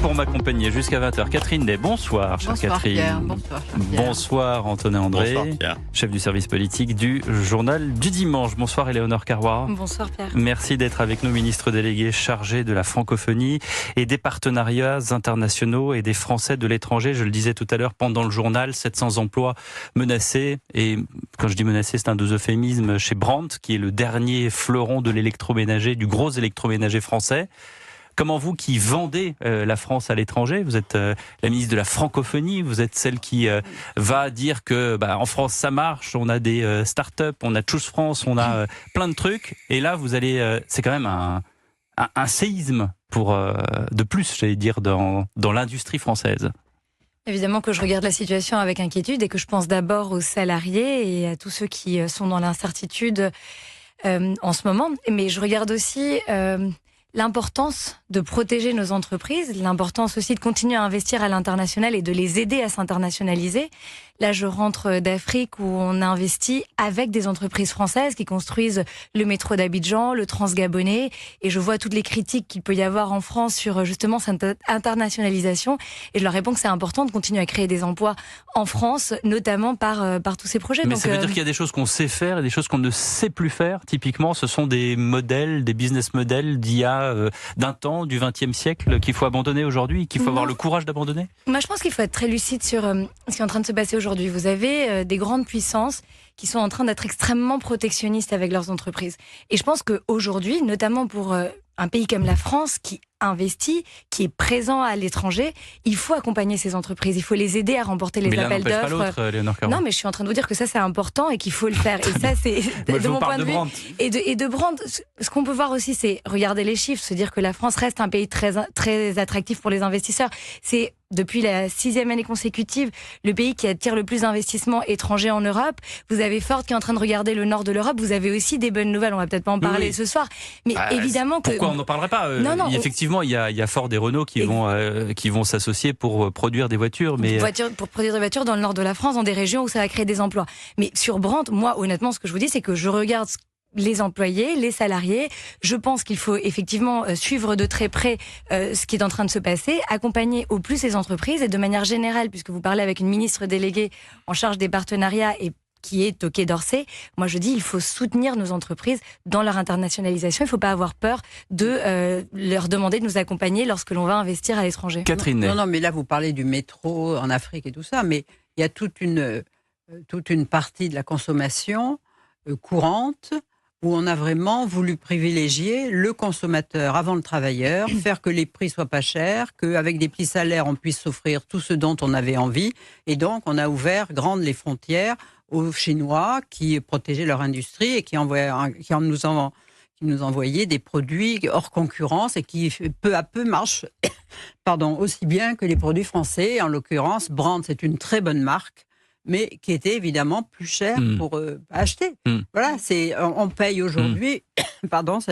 pour m'accompagner jusqu'à 20h. Catherine Day, bonsoir, chère Catherine. Pierre. Bonsoir, Pierre. Bonsoir, Antonin André, chef du service politique du Journal du Dimanche. Bonsoir, Éléonore Carrois. Bonsoir, Pierre. Merci d'être avec nous, ministre délégué chargé de la francophonie et des partenariats internationaux et des Français de l'étranger. Je le disais tout à l'heure pendant le journal, 700 emplois menacés. Et quand je dis menacés, c'est un deux euphémismes chez Brandt, qui est le dernier fleuron de l'électroménager, du gros électroménager français. Comment vous qui vendez la France à l'étranger, vous êtes la ministre de la francophonie, vous êtes celle qui va dire que en France ça marche, on a des start-up, on a Choose France, on a plein de trucs, et là vous allez, c'est quand même un séisme pour de plus, j'allais dire, dans l'industrie française. Évidemment que je regarde la situation avec inquiétude et que je pense d'abord aux salariés et à tous ceux qui sont dans l'incertitude en ce moment, mais je regarde aussi l'importance de protéger nos entreprises, l'importance aussi de continuer à investir à l'international et de les aider à s'internationaliser. Là, je rentre d'Afrique où on a investi avec des entreprises françaises qui construisent le métro d'Abidjan, le Transgabonais, et je vois toutes les critiques qu'il peut y avoir en France sur justement cette internationalisation, et je leur réponds que c'est important de continuer à créer des emplois en France, notamment par tous ces projets. Mais donc, ça veut dire qu'il y a des choses qu'on sait faire et des choses qu'on ne sait plus faire. Typiquement, ce sont des modèles, des business models d'il y a d'un temps, du XXe siècle, qu'il faut abandonner aujourd'hui, qu'il faut avoir le courage d'abandonner. Moi, je pense qu'il faut être très lucide sur ce qui est en train de se passer aujourd'hui. Vous avez des grandes puissances qui sont en train d'être extrêmement protectionnistes avec leurs entreprises. Et je pense qu'aujourd'hui, notamment pour un pays comme la France qui investit, qui est présent à l'étranger, il faut accompagner ces entreprises, il faut les aider à remporter les appels d'offres. Mais l'un n'empêche pas l'autre, Éléonore Carrois. Non, mais je suis en train de vous dire que ça c'est important et qu'il faut le faire. Et ça c'est de mon point de vue. Et de Brandt, ce qu'on peut voir aussi, c'est regarder les chiffres, se dire que la France reste un pays très très attractif pour les investisseurs. C'est depuis la 6e année consécutive, le pays qui attire le plus d'investissements étrangers en Europe. Vous avez Ford qui est en train de regarder le nord de l'Europe. Vous avez aussi des bonnes nouvelles. On va peut-être pas en parler ce soir, mais évidemment que pourquoi on n'en parlerait pas Effectivement, il y a Ford et Renault qui vont s'associer pour produire des voitures, pour produire des voitures dans le nord de la France, dans des régions où ça va créer des emplois. Mais sur Brandt, moi, honnêtement, ce que je vous dis, c'est que je regarde les employés, les salariés. Je pense qu'il faut effectivement suivre de très près ce qui est en train de se passer, accompagner au plus les entreprises et de manière générale, puisque vous parlez avec une ministre déléguée en charge des partenariats et qui est au Quai d'Orsay, moi je dis il faut soutenir nos entreprises dans leur internationalisation. Il ne faut pas avoir peur de leur demander de nous accompagner lorsque l'on va investir à l'étranger. Catherine. Non, mais là vous parlez du métro en Afrique et tout ça, mais il y a toute une partie de la consommation courante où on a vraiment voulu privilégier le consommateur avant le travailleur, faire que les prix soient pas chers, qu'avec des petits salaires, on puisse s'offrir tout ce dont on avait envie. Et donc, on a ouvert grandes les frontières aux Chinois qui protégeaient leur industrie et qui nous envoyaient des produits hors concurrence et qui, peu à peu, marchent aussi bien que les produits français. En l'occurrence, Brandt, c'est une très bonne marque, mais qui était évidemment plus cher pour acheter. Voilà, on paye aujourd'hui. Pardon, ça.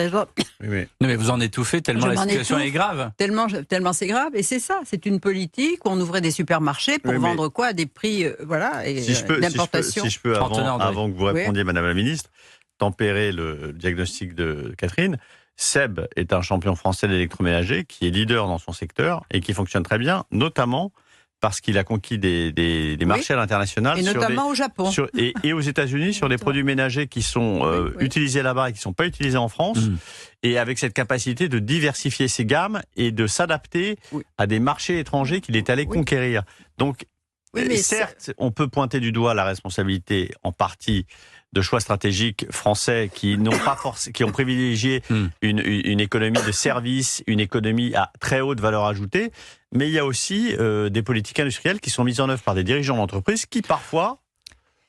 Oui. Non, mais vous en étouffez tellement la situation est grave. Tellement c'est grave. Et c'est ça, c'est une politique où on ouvrait des supermarchés pour vendre quoi à des prix, d'importation. Si je peux avant que vous répondiez, Madame la Ministre, tempérer le diagnostic de Catherine. Seb est un champion français de l'électroménager qui est leader dans son secteur et qui fonctionne très bien, notamment parce qu'il a conquis des marchés à l'international. Et notamment au Japon. Et aux États-Unis, sur des produits ménagers qui sont utilisés là-bas et qui ne sont pas utilisés en France. Et avec cette capacité de diversifier ses gammes et de s'adapter à des marchés étrangers qu'il est allé conquérir. Donc, certes, on peut pointer du doigt la responsabilité en partie de choix stratégiques français qui ont privilégié une économie de services, une économie à très haute valeur ajoutée, mais il y a aussi des politiques industrielles qui sont mises en œuvre par des dirigeants d'entreprise qui parfois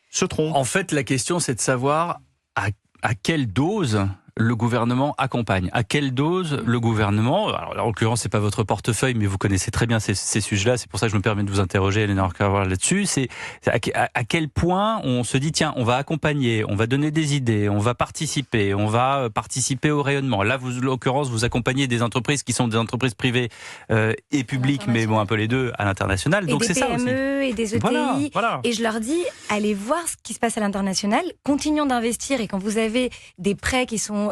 se trompent. En fait, la question c'est de savoir à quelle dose le gouvernement accompagne. À quelle dose le gouvernement, alors en l'occurrence c'est pas votre portefeuille, mais vous connaissez très bien ces sujets-là, c'est pour ça que je me permets de vous interroger, Éléonore Carrois, là-dessus, c'est à quel point on se dit tiens, on va accompagner, on va donner des idées, on va participer au rayonnement. Là, en l'occurrence, vous accompagnez des entreprises qui sont des entreprises privées et publiques, mais bon, un peu les deux à l'international, donc c'est ça aussi. Et des PME et des ETI, voilà. Et je leur dis, allez voir ce qui se passe à l'international, continuons d'investir, et quand vous avez des prêts qui sont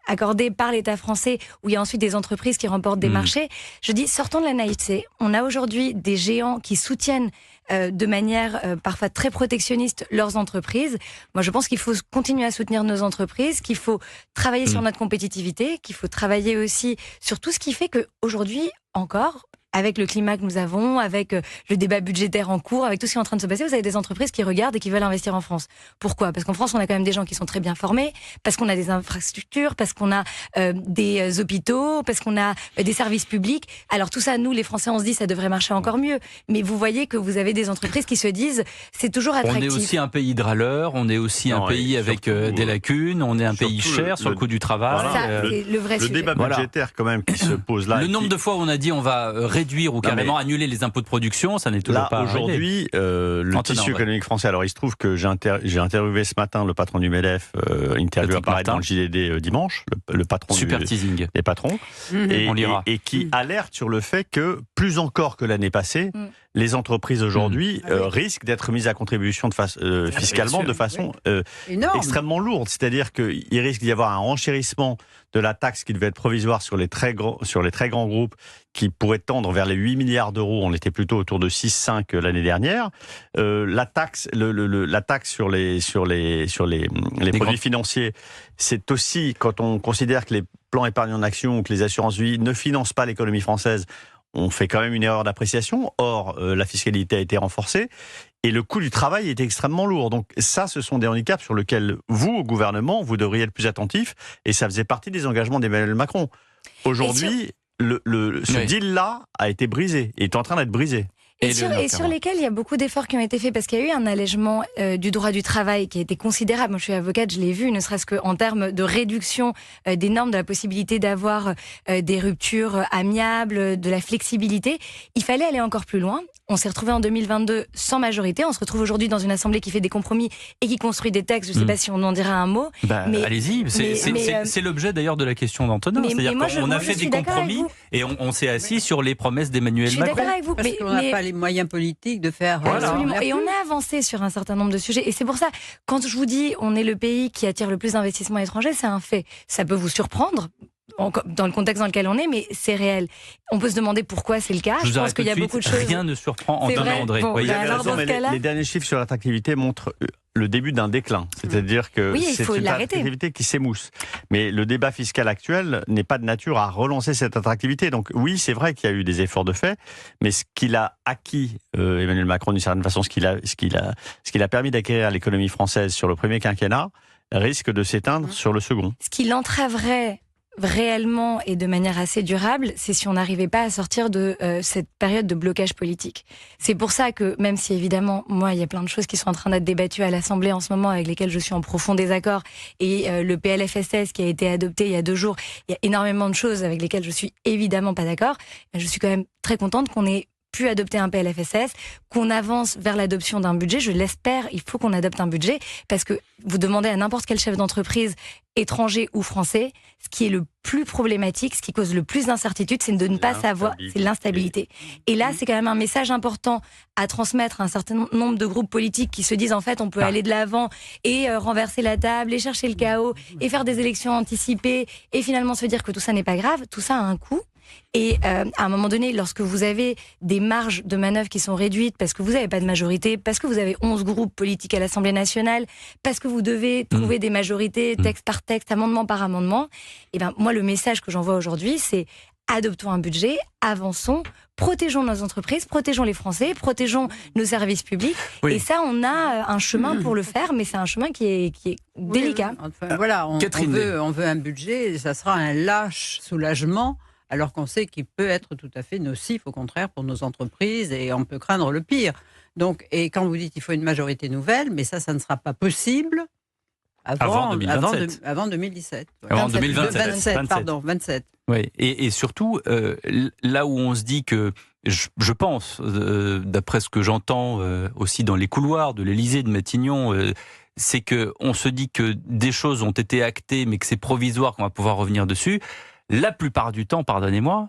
accordés par l'État français, où il y a ensuite des entreprises qui remportent des marchés. Je dis, sortons de la naïveté. On a aujourd'hui des géants qui soutiennent de manière parfois très protectionniste leurs entreprises. Moi, je pense qu'il faut continuer à soutenir nos entreprises, qu'il faut travailler sur notre compétitivité, qu'il faut travailler aussi sur tout ce qui fait qu'aujourd'hui, encore, avec le climat que nous avons, avec le débat budgétaire en cours, avec tout ce qui est en train de se passer, vous avez des entreprises qui regardent et qui veulent investir en France. Pourquoi ? Parce qu'en France, on a quand même des gens qui sont très bien formés, parce qu'on a des infrastructures, parce qu'on a des hôpitaux, parce qu'on a des services publics. Alors tout ça, nous, les Français, on se dit ça devrait marcher encore mieux. Mais vous voyez que vous avez des entreprises qui se disent c'est toujours attractif. On est aussi un pays de râleurs, on est aussi un pays avec des lacunes, on est un pays cher sur le coût du travail. Voilà, c'est le vrai sujet. Le débat budgétaire quand même qui se pose là. Le nombre de fois où on a dit on va réduire ou carrément annuler les impôts de production, ça n'est toujours pas arrivé. Aujourd'hui, le tissu économique français, alors il se trouve que j'ai interviewé ce matin le patron du MEDEF, interview apparaît dans le JDD dimanche, le patron Super teasing. des patrons, on lira. Et qui alerte sur le fait que, plus encore que l'année passée, les entreprises aujourd'hui risquent d'être mises à contribution fiscalement de façon extrêmement lourde. C'est-à-dire qu'il risque d'y avoir un renchérissement de la taxe qui devait être provisoire sur les très grands groupes qui pourrait tendre vers les 8 milliards d'euros. On était plutôt autour de 6-5 l'année dernière. La taxe sur les produits financiers, c'est aussi, quand on considère que les plans épargne en action ou que les assurances vie ne financent pas l'économie française, on fait quand même une erreur d'appréciation. Or, la fiscalité a été renforcée et le coût du travail est extrêmement lourd. Donc ça, ce sont des handicaps sur lesquels vous, au gouvernement, vous devriez être plus attentif. Et ça faisait partie des engagements d'Emmanuel Macron. Aujourd'hui, ce deal-là a été brisé, et est en train d'être brisé. Et sur lesquels il y a beaucoup d'efforts qui ont été faits, parce qu'il y a eu un allègement du droit du travail qui a été considérable. Moi, je suis avocate, je l'ai vu, ne serait-ce qu'en termes de réduction des normes, de la possibilité d'avoir des ruptures amiables, de la flexibilité. Il fallait aller encore plus loin. On s'est retrouvé en 2022 sans majorité. On se retrouve aujourd'hui dans une assemblée qui fait des compromis et qui construit des textes. Je ne sais pas si on en dira un mot. Allez-y. C'est l'objet d'ailleurs de la question d'Antonin. C'est-à-dire qu'on a fait des compromis et on s'est assis sur les promesses d'Emmanuel Macron. Je suis d'accord avec vous. Parce qu'on n'a pas les moyens politiques de faire... Absolument. Et on a avancé sur un certain nombre de sujets. Et c'est pour ça, quand je vous dis on est le pays qui attire le plus d'investissements étrangers, c'est un fait. Ça peut vous surprendre dans le contexte dans lequel on est, mais c'est réel. On peut se demander pourquoi c'est le cas. Je pense qu'il y a beaucoup de choses. Rien ne surprend Antonin André. Bon, les derniers chiffres sur l'attractivité montrent le début d'un déclin. C'est-à-dire que c'est une attractivité qui s'émousse. Mais le débat fiscal actuel n'est pas de nature à relancer cette attractivité. Donc oui, c'est vrai qu'il y a eu des efforts de fait, mais ce qu'il a acquis, Emmanuel Macron, d'une certaine façon, ce qu'il a permis d'acquérir à l'économie française sur le premier quinquennat, risque de s'éteindre sur le second. Ce qui l'entraverait réellement et de manière assez durable, c'est si on n'arrivait pas à sortir de cette période de blocage politique. C'est pour ça que, même si évidemment, moi, il y a plein de choses qui sont en train d'être débattues à l'Assemblée en ce moment, avec lesquelles je suis en profond désaccord, et le PLFSS qui a été adopté il y a 2 jours, il y a énormément de choses avec lesquelles je suis évidemment pas d'accord. Je suis quand même très contente qu'on ait pu adopter un PLFSS, qu'on avance vers l'adoption d'un budget. Je l'espère, il faut qu'on adopte un budget, parce que vous demandez à n'importe quel chef d'entreprise, étranger ou français, ce qui est le plus problématique, ce qui cause le plus d'incertitude, c'est de ne pas savoir, c'est l'instabilité. Et là, c'est quand même un message important à transmettre à un certain nombre de groupes politiques qui se disent en fait on peut aller de l'avant et renverser la table et chercher le chaos et faire des élections anticipées et finalement se dire que tout ça n'est pas grave. Tout ça a un coût. Et à un moment donné, lorsque vous avez des marges de manœuvre qui sont réduites parce que vous n'avez pas de majorité, parce que vous avez 11 groupes politiques à l'Assemblée nationale, parce que vous devez trouver des majorités texte par texte, amendement par amendement, et ben moi le message que j'envoie aujourd'hui, c'est adoptons un budget, avançons, protégeons nos entreprises, protégeons les Français, protégeons nos services publics. Oui. Et ça, on a un chemin pour le faire, mais c'est un chemin qui est délicat. Enfin, voilà, on veut un budget, ça sera un lâche soulagement, alors qu'on sait qu'il peut être tout à fait nocif, au contraire, pour nos entreprises, et on peut craindre le pire. Donc, et quand vous dites qu'il faut une majorité nouvelle, mais ça ne sera pas possible avant 2017. Avant 2017. Ouais. Avant 2027. 27. Oui, et surtout, là où on se dit que, je pense, d'après ce que j'entends aussi dans les couloirs de l'Élysée, de Matignon, c'est qu'on se dit que des choses ont été actées, mais que c'est provisoire, qu'on va pouvoir revenir dessus. La plupart du temps, pardonnez-moi,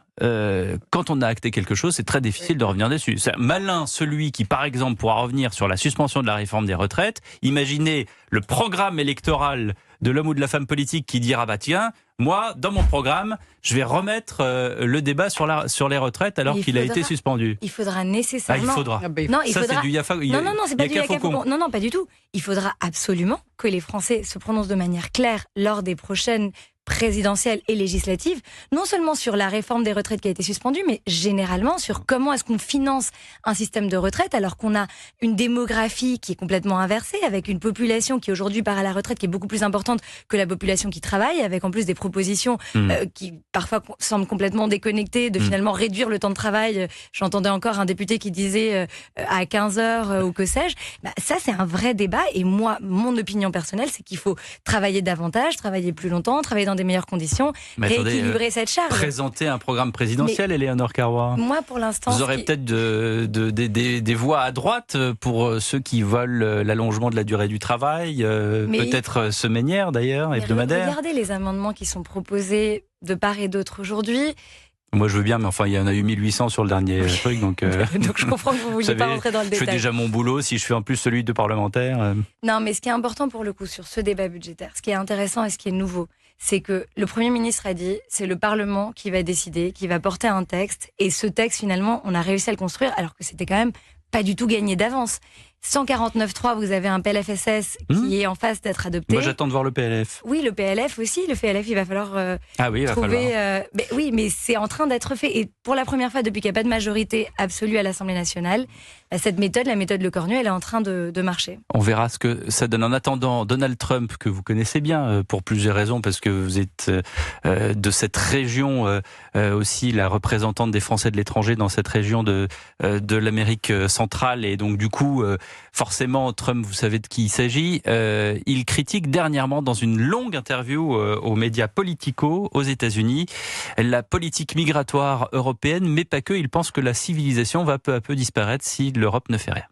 quand on a acté quelque chose, c'est très difficile de revenir dessus. C'est malin celui qui, par exemple, pourra revenir sur la suspension de la réforme des retraites. Imaginez le programme électoral de l'homme ou de la femme politique qui dira « bah tiens, moi, dans mon programme, je vais remettre le débat sur les retraites alors qu'il a été suspendu. Il faudra nécessairement... il faudra. Non, il ça, faudra... c'est du Yafa... Non, c'est pas du Yafa Faucon. Non, pas du tout. Il faudra absolument que les Français se prononcent de manière claire lors des prochaines présidentielle et législative, non seulement sur la réforme des retraites qui a été suspendue, mais généralement sur comment est-ce qu'on finance un système de retraite alors qu'on a une démographie qui est complètement inversée, avec une population qui aujourd'hui part à la retraite qui est beaucoup plus importante que la population qui travaille, avec en plus des propositions qui parfois semblent complètement déconnectées de finalement réduire le temps de travail. J'entendais encore un député qui disait à 15 heures ou que sais-je. Ça, c'est un vrai débat et moi, mon opinion personnelle, c'est qu'il faut travailler davantage, travailler plus longtemps, travailler dans des meilleures conditions, rééquilibrer cette charge. Présenter un programme présidentiel, Éléonore Carrois. Moi, pour l'instant... Vous aurez peut-être des voix à droite pour ceux qui veulent l'allongement de la durée du travail, peut-être semainière d'ailleurs, hebdomadaire. Regardez les amendements qui sont proposés de part et d'autre aujourd'hui. Moi, je veux bien, mais enfin, il y en a eu 1800 sur le dernier truc, donc... donc, je comprends que vous ne vouliez pas rentrer dans le détail. Je fais déjà mon boulot, si je fais en plus celui de parlementaire... Non, mais ce qui est important pour le coup, sur ce débat budgétaire, ce qui est intéressant et ce qui est nouveau, c'est que le Premier ministre a dit, c'est le Parlement qui va décider, qui va porter un texte, et ce texte, finalement, on a réussi à le construire, alors que c'était quand même pas du tout gagné d'avance. 149.3, vous avez un PLFSS qui est en phase d'être adopté. Moi, j'attends de voir le PLF. Oui, le PLF aussi. Le PLF, il va falloir trouver... mais c'est en train d'être fait. Et pour la première fois, depuis qu'il n'y a pas de majorité absolue à l'Assemblée nationale, cette méthode, la méthode Le Cornu, elle est en train de marcher. On verra ce que ça donne. En attendant, Donald Trump, que vous connaissez bien pour plusieurs raisons, parce que vous êtes de cette région, aussi la représentante des Français de l'étranger dans cette région de l'Amérique centrale. Et donc, du coup... forcément, Trump, vous savez de qui il s'agit. Il critique dernièrement, dans une longue interview aux médias Politico aux États-Unis, la politique migratoire européenne, mais pas que. Il pense que la civilisation va peu à peu disparaître si l'Europe ne fait rien.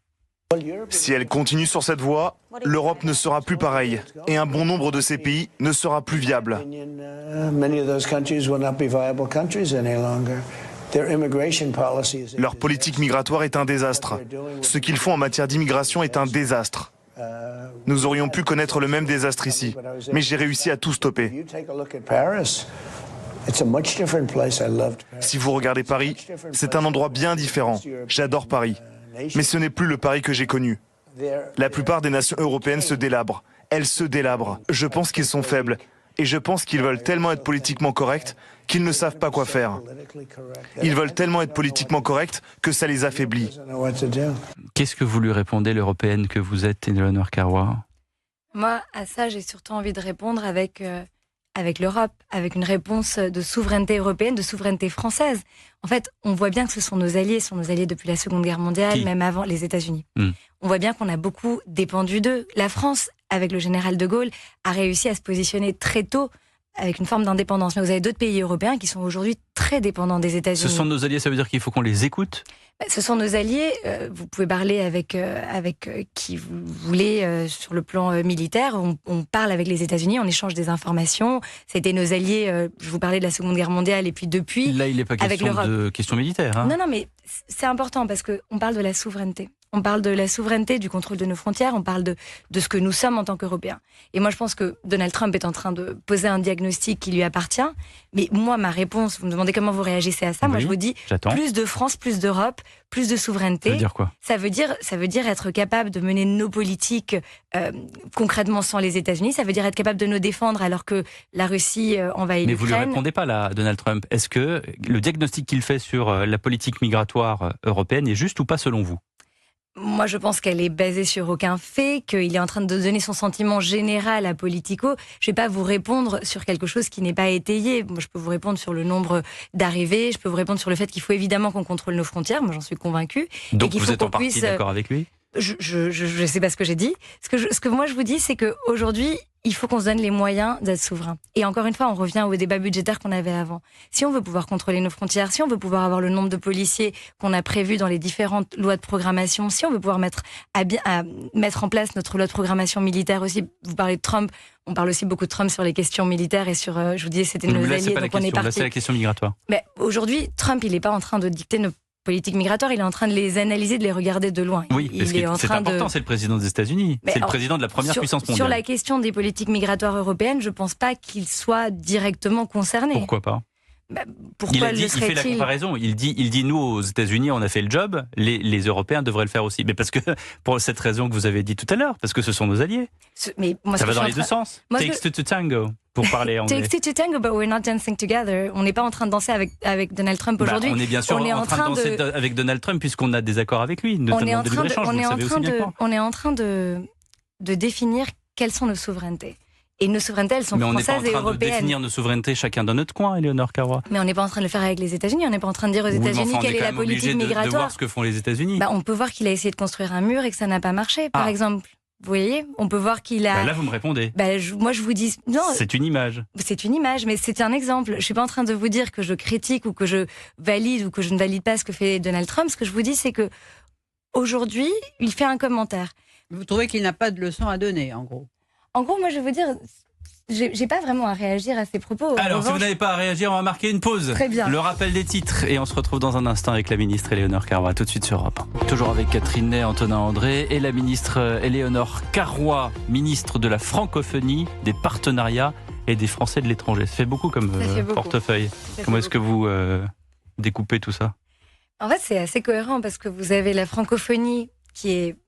Si elle continue sur cette voie, l'Europe ne sera plus pareille et un bon nombre de ces pays ne sera plus viable. Leur politique migratoire est un désastre. Ce qu'ils font en matière d'immigration est un désastre. Nous aurions pu connaître le même désastre ici, mais j'ai réussi à tout stopper. Si vous regardez Paris, c'est un endroit bien différent. J'adore Paris, mais ce n'est plus le Paris que j'ai connu. La plupart des nations européennes se délabrent. Elles se délabrent. Je pense qu'ils sont faibles. Et je pense qu'ils veulent tellement être politiquement corrects qu'ils ne savent pas quoi faire. Ils veulent tellement être politiquement corrects que ça les affaiblit. Qu'est-ce que vous lui répondez, l'Européenne que vous êtes, Éléonore Carrois ? Moi, à ça, j'ai surtout envie de répondre avec l'Europe, avec une réponse de souveraineté européenne, de souveraineté française. En fait, on voit bien que ce sont nos alliés depuis la Seconde Guerre mondiale, même avant les États-Unis. On voit bien qu'on a beaucoup dépendu d'eux. La France, avec le général de Gaulle, a réussi à se positionner très tôt avec une forme d'indépendance. Mais vous avez d'autres pays européens qui sont aujourd'hui très dépendants des États-Unis. Ce sont nos alliés, ça veut dire qu'il faut qu'on les écoute ? Ce sont nos alliés. Vous pouvez parler avec qui vous voulez sur le plan militaire. On parle avec les États-Unis, on échange des informations. C'était nos alliés. Je vous parlais de la Seconde Guerre mondiale et puis depuis. Là, il n'est pas question militaire. Hein. Non, mais c'est important parce qu'on parle de la souveraineté. On parle de la souveraineté, du contrôle de nos frontières, on parle de ce que nous sommes en tant qu'Européens. Et moi, je pense que Donald Trump est en train de poser un diagnostic qui lui appartient. Mais moi, ma réponse, vous me demandez comment vous réagissez à ça. Moi, je vous dis plus de France, plus d'Europe, plus de souveraineté. Ça veut dire quoi ? Ça veut dire être capable de mener nos politiques concrètement sans les États-Unis. Ça veut dire être capable de nous défendre alors que la Russie envahit l'Ukraine. Mais vous ne lui répondez pas là, Donald Trump. Est-ce que le diagnostic qu'il fait sur la politique migratoire européenne est juste ou pas selon vous ? Moi, je pense qu'elle est basée sur aucun fait, qu'il est en train de donner son sentiment général à Politico. Je ne vais pas vous répondre sur quelque chose qui n'est pas étayé. Moi, je peux vous répondre sur le nombre d'arrivées, je peux vous répondre sur le fait qu'il faut évidemment qu'on contrôle nos frontières. Moi, j'en suis convaincue. Donc, vous êtes en partie d'accord avec lui ? Je ne sais pas ce que j'ai dit. Ce que moi, je vous dis, c'est qu'aujourd'hui, il faut qu'on se donne les moyens d'être souverain. Et encore une fois, on revient au débat budgétaire qu'on avait avant. Si on veut pouvoir contrôler nos frontières, si on veut pouvoir avoir le nombre de policiers qu'on a prévu dans les différentes lois de programmation, si on veut pouvoir mettre en place notre loi de programmation militaire aussi, vous parlez de Trump, on parle aussi beaucoup de Trump sur les questions militaires et sur, je vous disais, c'était nos alliés, donc on est parti. Là, c'est la question migratoire. Mais aujourd'hui, Trump, il n'est pas en train de dicter politique migratoire, il est en train de les analyser, de les regarder de loin. Oui, parce que c'est important, c'est le président des États-Unis. C'est le président de la première puissance mondiale. Sur la question des politiques migratoires européennes, je ne pense pas qu'il soit directement concerné. Pourquoi pas ? Pourquoi il fait la comparaison. Il dit nous, aux États-Unis, on a fait le job, les Européens devraient le faire aussi. Mais parce que, pour cette raison que vous avez dit tout à l'heure, parce que ce sont nos alliés. Mais moi, ça va dans les deux sens. Takes two to tango, pour parler anglais. Takes two to tango, but we're not dancing together. On n'est pas en train de danser avec Donald Trump aujourd'hui. On est bien sûr en train de danser avec Donald Trump, puisqu'on a des accords avec lui, notamment de libre-échange. On est en train de définir quelles sont nos souverainetés. Et nos souverainetés, elles sont françaises et européennes. Mais on n'est pas en train de définir nos souverainetés chacun dans notre coin, Éléonore Carrois. Mais on n'est pas en train de le faire avec les États-Unis. On n'est pas en train de dire aux États-Unis quelle est la politique migratoire. De voir ce que font les États-Unis. On peut voir qu'il a essayé de construire un mur et que ça n'a pas marché, par exemple. Vous voyez, on peut voir qu'il a. Là, vous me répondez. Moi, je vous dis non. C'est une image. C'est une image, mais c'est un exemple. Je suis pas en train de vous dire que je critique ou que je valide ou que je ne valide pas ce que fait Donald Trump. Ce que je vous dis, c'est que aujourd'hui, il fait un commentaire. Vous trouvez qu'il n'a pas de leçon à donner, en gros ? En gros, moi, je veux dire. J'ai pas vraiment à réagir à ces propos. Alors, si vous n'avez pas à réagir, on va marquer une pause. Très bien. Le rappel des titres et on se retrouve dans un instant avec la ministre Éléonore Carrois. Tout de suite sur Europe 1. Toujours avec Catherine Ney, Antonin André et la ministre Éléonore Carrois, ministre de la francophonie, des partenariats et des Français de l'étranger. Ça fait beaucoup comme portefeuille. Comment est-ce que vous découpez tout ça ? En fait, c'est assez cohérent parce que vous avez la francophonie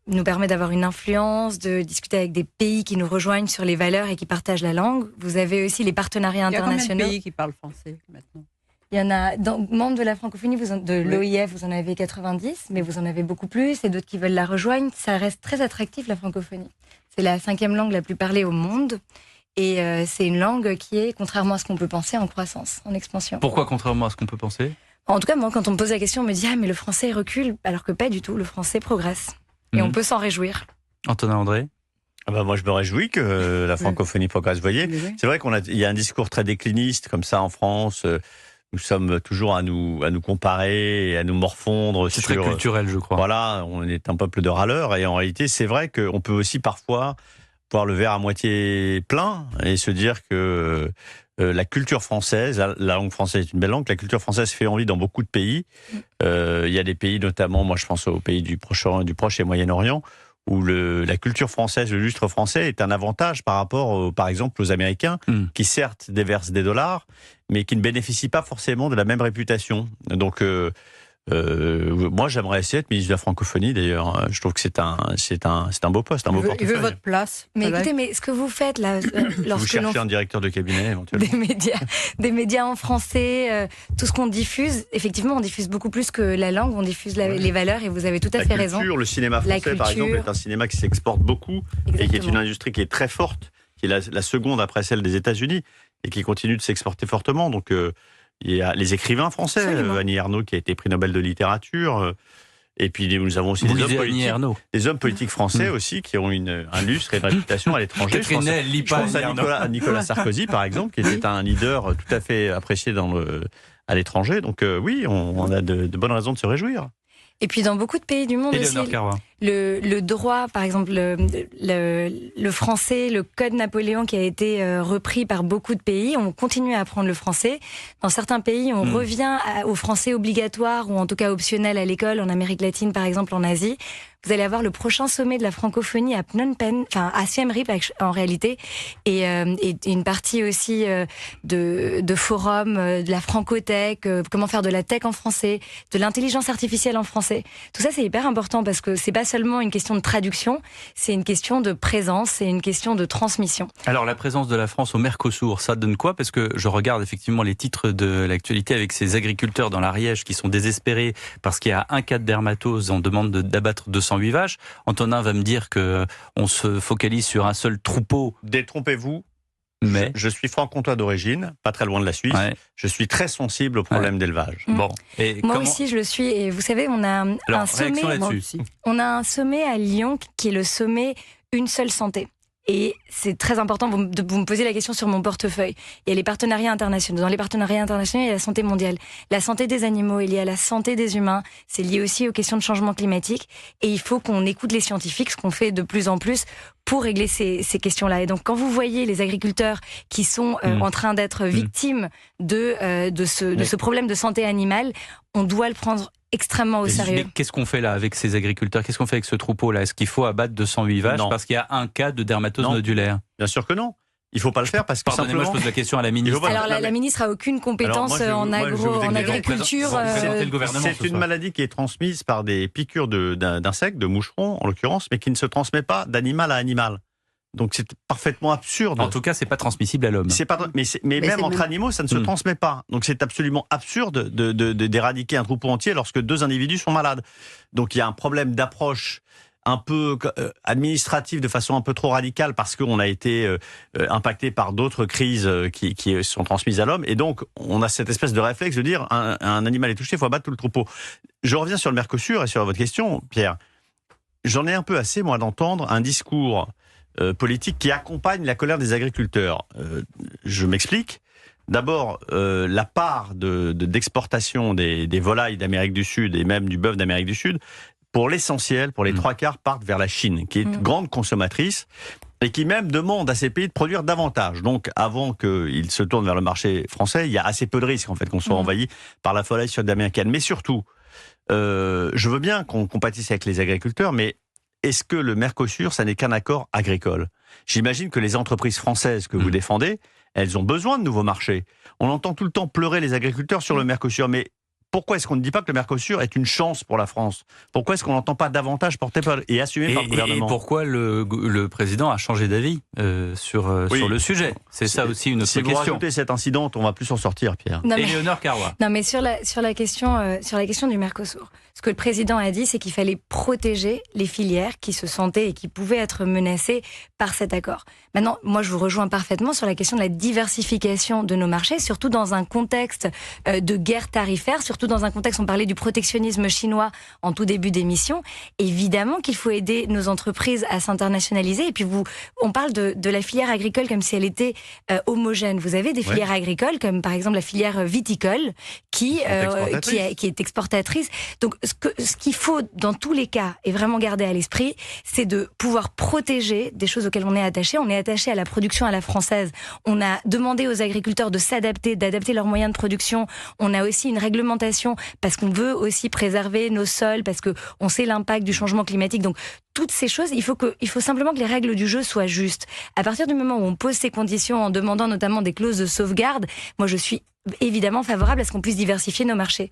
nous permet d'avoir une influence, de discuter avec des pays qui nous rejoignent sur les valeurs et qui partagent la langue. Vous avez aussi les partenariats internationaux. Il y a combien de pays qui parlent français maintenant ? Il y en a, membres de la francophonie, l'OIF, vous en avez 90, mais vous en avez beaucoup plus, et d'autres qui veulent la rejoindre. Ça reste très attractif, la francophonie. C'est la 5e langue la plus parlée au monde. Et c'est une langue qui est, contrairement à ce qu'on peut penser, en croissance, en expansion. Pourquoi contrairement à ce qu'on peut penser ? En tout cas, moi, quand on me pose la question, on me dit « Ah, mais le français recule », alors que pas du tout, le français progresse. Et on peut s'en réjouir. Antonin André ? Moi, je me réjouis que la francophonie progresse. Vous voyez, c'est vrai qu'il y a un discours très décliniste, comme ça, en France. Nous sommes toujours à nous comparer et à nous morfondre. C'est très culturel, je crois. Voilà, on est un peuple de râleurs. Et en réalité, c'est vrai qu'on peut aussi parfois voir le verre à moitié plein et se dire que la culture française, la langue française est une belle langue, la culture française fait envie dans beaucoup de pays. Il y a des pays, notamment, moi je pense aux pays du Proche et Moyen-Orient, où la culture française, le lustre français est un avantage par rapport, par exemple, aux Américains, qui certes déversent des dollars, mais qui ne bénéficient pas forcément de la même réputation. Donc, moi, j'aimerais essayer d'être ministre de la francophonie, d'ailleurs. Je trouve que c'est un beau poste, un beau portefeuille. Il veut votre place. Mais écoutez, mais ce que vous faites là, lorsque vous cherchez un directeur de cabinet, éventuellement. Des médias en français, tout ce qu'on diffuse, effectivement, on diffuse beaucoup plus que la langue, on diffuse les valeurs, et vous avez tout à fait raison. Le cinéma français, par exemple, est un cinéma qui s'exporte beaucoup. Exactement. Et qui est une industrie qui est très forte, qui est la seconde après celle des États-Unis, et qui continue de s'exporter fortement. Donc, il y a les écrivains français, Annie Ernaux qui a été prix Nobel de littérature, et puis nous avons aussi des hommes politiques français aussi qui ont un lustre et une réputation à l'étranger. Je pense à Nicolas Sarkozy par exemple, qui était un leader tout à fait apprécié à l'étranger. Donc oui, on a de bonnes raisons de se réjouir. Et puis dans beaucoup de pays du monde aussi, le droit, par exemple le français, le code Napoléon qui a été repris par beaucoup de pays, on continue à apprendre le français. Dans certains pays, on revient au français obligatoire ou en tout cas optionnel à l'école, en Amérique latine par exemple, en Asie. Vous allez avoir le prochain sommet de la francophonie à Phnom Penh, enfin à Siem Reap en réalité, et une partie aussi de forums, de la francothèque, comment faire de la tech en français, de l'intelligence artificielle en français. Tout ça c'est hyper important parce que c'est pas seulement une question de traduction, c'est une question de présence, c'est une question de transmission. Alors la présence de la France au Mercosur, ça donne quoi ? Parce que je regarde effectivement les titres de l'actualité avec ces agriculteurs dans l'Ariège qui sont désespérés parce qu'il y a un cas de dermatose, on demande d'abattre 208 vaches. Antonin va me dire qu'on se focalise sur un seul troupeau. Détrompez-vous. Mais je suis franc-comtois d'origine, pas très loin de la Suisse. Ouais. Je suis très sensible aux problèmes d'élevage. Bon. Et moi aussi, je le suis. Et vous savez, on a un sommet. On a un sommet à Lyon qui est le sommet Une seule santé. Et c'est très important, vous me posez la question sur mon portefeuille. Il y a les partenariats internationaux. Dans les partenariats internationaux, il y a la santé mondiale. La santé des animaux est liée à la santé des humains. C'est lié aussi aux questions de changement climatique. Et il faut qu'on écoute les scientifiques, ce qu'on fait de plus en plus pour régler ces questions-là. Et donc, quand vous voyez les agriculteurs qui sont en train d'être victimes de ce problème de santé animale, on doit le prendre extrêmement au sérieux. Mais qu'est-ce qu'on fait là avec ces agriculteurs? Qu'est-ce qu'on fait avec ce troupeau-là? Est-ce qu'il faut abattre 208 vaches parce qu'il y a un cas de dermatose nodulaire? Bien sûr que non. Il ne faut pas le faire parce que Pardonnez-moi, je pose la question à la ministre. Alors la ministre n'a aucune compétence en agriculture. C'est une maladie qui est transmise par des piqûres d'insectes, de moucherons en l'occurrence, mais qui ne se transmet pas d'animal à animal. Donc c'est parfaitement absurde. En tout cas, c'est pas transmissible à l'homme. Mais même entre animaux, ça ne se transmet pas. Donc c'est absolument absurde d'éradiquer un troupeau entier lorsque 2 individus sont malades. Donc il y a un problème d'approche un peu administratif de façon un peu trop radicale parce qu'on a été impacté par d'autres crises qui sont transmises à l'homme. Et donc on a cette espèce de réflexe de dire un animal est touché, il faut abattre tout le troupeau. Je reviens sur le Mercosur et sur votre question, Pierre. J'en ai un peu assez, moi, d'entendre un discours politique qui accompagne la colère des agriculteurs. Je m'explique. D'abord, la part d'exportation des volailles d'Amérique du Sud et même du bœuf d'Amérique du Sud, pour l'essentiel, pour les 3/4, partent vers la Chine, qui est une grande consommatrice et qui même demande à ces pays de produire davantage. Donc, avant qu'ils se tournent vers le marché français, il y a assez peu de risques en fait qu'on soit envahi par la volaille sud-américaine. Mais surtout, je veux bien qu'on compatisse avec les agriculteurs, mais est-ce que le Mercosur, ça n'est qu'un accord agricole? J'imagine que les entreprises françaises que vous défendez, elles ont besoin de nouveaux marchés. On entend tout le temps pleurer les agriculteurs sur le Mercosur, mais pourquoi est-ce qu'on ne dit pas que le Mercosur est une chance pour la France? Pourquoi est-ce qu'on n'entend pas davantage porter et assumer par le gouvernement? Et pourquoi le président a changé d'avis sur le sujet? C'est ça aussi une autre question. Si vous rajoutez cet incident, on ne va plus s'en sortir, Pierre. Éléonore Carrois. Non, mais sur la question du Mercosur, ce que le président a dit, c'est qu'il fallait protéger les filières qui se sentaient et qui pouvaient être menacées par cet accord. Maintenant, moi, je vous rejoins parfaitement sur la question de la diversification de nos marchés, surtout dans un contexte de guerre tarifaire, surtout dans un contexte, on parlait du protectionnisme chinois en tout début d'émission. Évidemment qu'il faut aider nos entreprises à s'internationaliser. Et puis, on parle de la filière agricole comme si elle était homogène. Vous avez des filières agricoles, comme par exemple la filière viticole, qui est exportatrice. Donc, ce qu'il faut dans tous les cas, et vraiment garder à l'esprit, c'est de pouvoir protéger des choses auxquelles on est attaché. On est attaché à la production à la française. On a demandé aux agriculteurs de s'adapter, d'adapter leurs moyens de production. On a aussi une réglementation parce qu'on veut aussi préserver nos sols, parce qu'on sait l'impact du changement climatique. Donc, toutes ces choses, il faut simplement que les règles du jeu soient justes. À partir du moment où on pose ces conditions en demandant notamment des clauses de sauvegarde, moi je suis évidemment favorable à ce qu'on puisse diversifier nos marchés.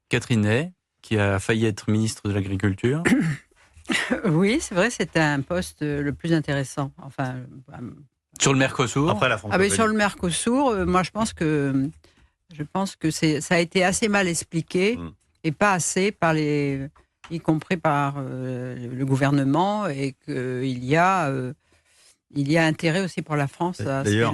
Catherine Ney, qui a failli être ministre de l'Agriculture. Oui, c'est vrai, c'est un poste le plus intéressant. Enfin, sur le Mercosur. Après la francophonie. Sur le Mercosur, moi je pense que ça a été assez mal expliqué et pas assez y compris par le gouvernement, et qu'il y a intérêt aussi pour la France. D'ailleurs,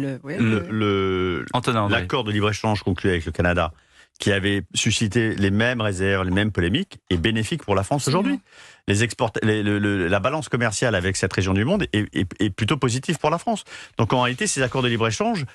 l'accord de libre-échange conclu avec le Canada, qui avait suscité les mêmes réserves, les mêmes polémiques, est bénéfique pour la France aujourd'hui. La balance commerciale avec cette région du monde est plutôt positive pour la France. Donc en réalité, ces accords de libre-échange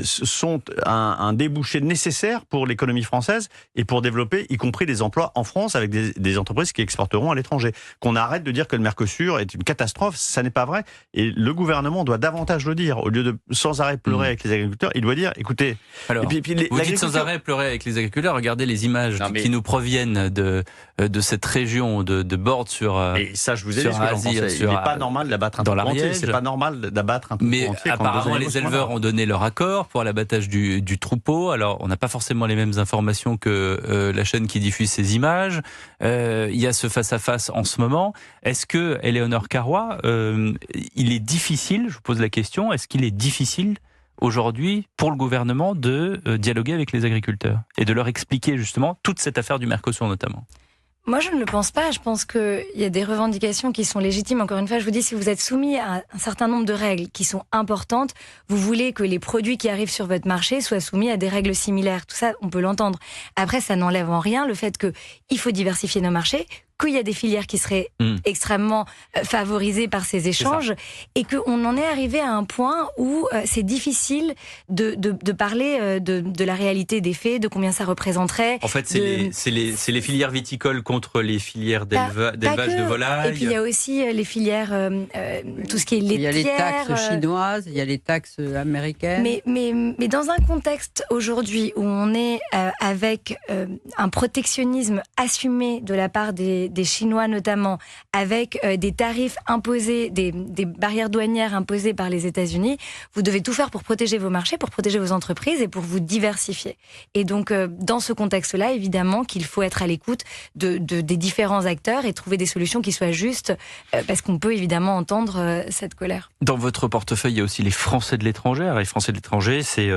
sont un débouché nécessaire pour l'économie française et pour développer, y compris des emplois en France avec des entreprises qui exporteront à l'étranger. Qu'on arrête de dire que le Mercosur est une catastrophe, ça n'est pas vrai. Et le gouvernement doit davantage le dire. Au lieu de sans arrêt pleurer avec les agriculteurs, il doit dire, écoutez... Alors, vous dites sans arrêt pleurer avec les agriculteurs, regardez les images qui nous proviennent de cette région de bord sur et ça, je vous ai dit ce que j'en pensais. Il n'est pas normal d'abattre un troupeau entier. C'est pas normal d'abattre un troupeau entier. Mais apparemment, les éleveurs ont donné leur accord pour l'abattage du troupeau. Alors, on n'a pas forcément les mêmes informations que la chaîne qui diffuse ces images. Il y a ce face-à-face en ce moment. Est-ce que, Éléonore Carrois, il est difficile, je vous pose la question, est-ce qu'il est difficile aujourd'hui pour le gouvernement de dialoguer avec les agriculteurs et de leur expliquer justement toute cette affaire du Mercosur notamment? Moi, je ne le pense pas. Je pense qu'il y a des revendications qui sont légitimes. Encore une fois, je vous dis, si vous êtes soumis à un certain nombre de règles qui sont importantes, vous voulez que les produits qui arrivent sur votre marché soient soumis à des règles similaires. Tout ça, on peut l'entendre. Après, ça n'enlève en rien le fait qu'il faut diversifier nos marchés, qu'il y a des filières qui seraient extrêmement favorisées par ces échanges et qu'on en est arrivé à un point où c'est difficile de parler de la réalité des faits, de combien ça représenterait. En fait, c'est les filières viticoles contre les filières d'élevage de volailles. Et puis il y a aussi les filières, tout ce qui est laitière. Il y a les taxes chinoises, il y a les taxes américaines. Mais dans un contexte aujourd'hui où on est avec un protectionnisme assumé de la part des Chinois notamment, avec des tarifs imposés, des barrières douanières imposées par les États-Unis, vous devez tout faire pour protéger vos marchés, pour protéger vos entreprises et pour vous diversifier. Et donc, dans ce contexte-là, évidemment qu'il faut être à l'écoute des différents acteurs et trouver des solutions qui soient justes, parce qu'on peut évidemment entendre cette colère. Dans votre portefeuille, il y a aussi les Français de l'étranger. Alors, les Français de l'étranger, c'est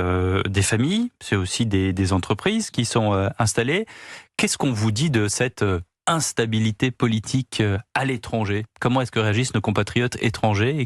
des familles, c'est aussi des entreprises qui sont installées. Qu'est-ce qu'on vous dit de cette instabilité politique à l'étranger? Comment est-ce que réagissent nos compatriotes étrangers et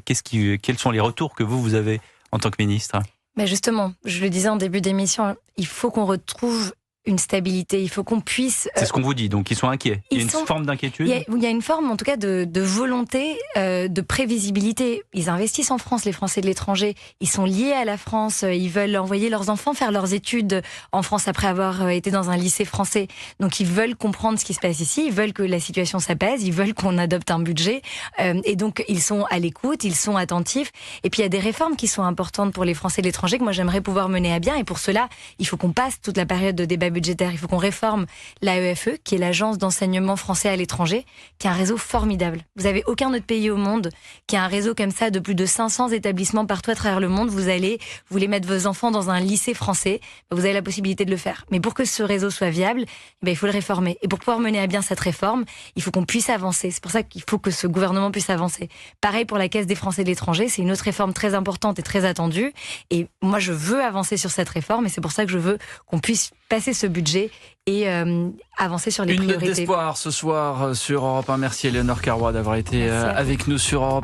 quels sont les retours que vous avez en tant que ministre? Mais justement, je le disais en début d'émission, il faut qu'on retrouve une stabilité, il faut qu'on puisse... C'est ce qu'on vous dit, donc ils sont inquiets. Il y a une forme d'inquiétude. Il y a une forme, en tout cas, de volonté, de prévisibilité. Ils investissent en France, les Français de l'étranger. Ils sont liés à la France. Ils veulent envoyer leurs enfants faire leurs études en France après avoir été dans un lycée français. Donc ils veulent comprendre ce qui se passe ici. Ils veulent que la situation s'apaise. Ils veulent qu'on adopte un budget. Et donc ils sont à l'écoute, ils sont attentifs. Et puis il y a des réformes qui sont importantes pour les Français de l'étranger que moi j'aimerais pouvoir mener à bien. Et pour cela, il faut qu'on passe toute la période de débat budgétaire. Il faut qu'on réforme l'AEFE, qui est l'Agence d'enseignement français à l'étranger, qui est un réseau formidable. Vous avez aucun autre pays au monde qui a un réseau comme ça de plus de 500 établissements partout à travers le monde. Vous voulez mettre vos enfants dans un lycée français, vous avez la possibilité de le faire. Mais pour que ce réseau soit viable, il faut le réformer. Et pour pouvoir mener à bien cette réforme, il faut qu'on puisse avancer. C'est pour ça qu'il faut que ce gouvernement puisse avancer. Pareil pour la Caisse des Français de l'étranger, c'est une autre réforme très importante et très attendue. Et moi, je veux avancer sur cette réforme et c'est pour ça que je veux qu'on puisse passer ce budget et avancer sur les priorités. Une note d'espoir ce soir sur Europe 1. Merci Éléonore Carrois d'avoir été avec nous sur Europe 1.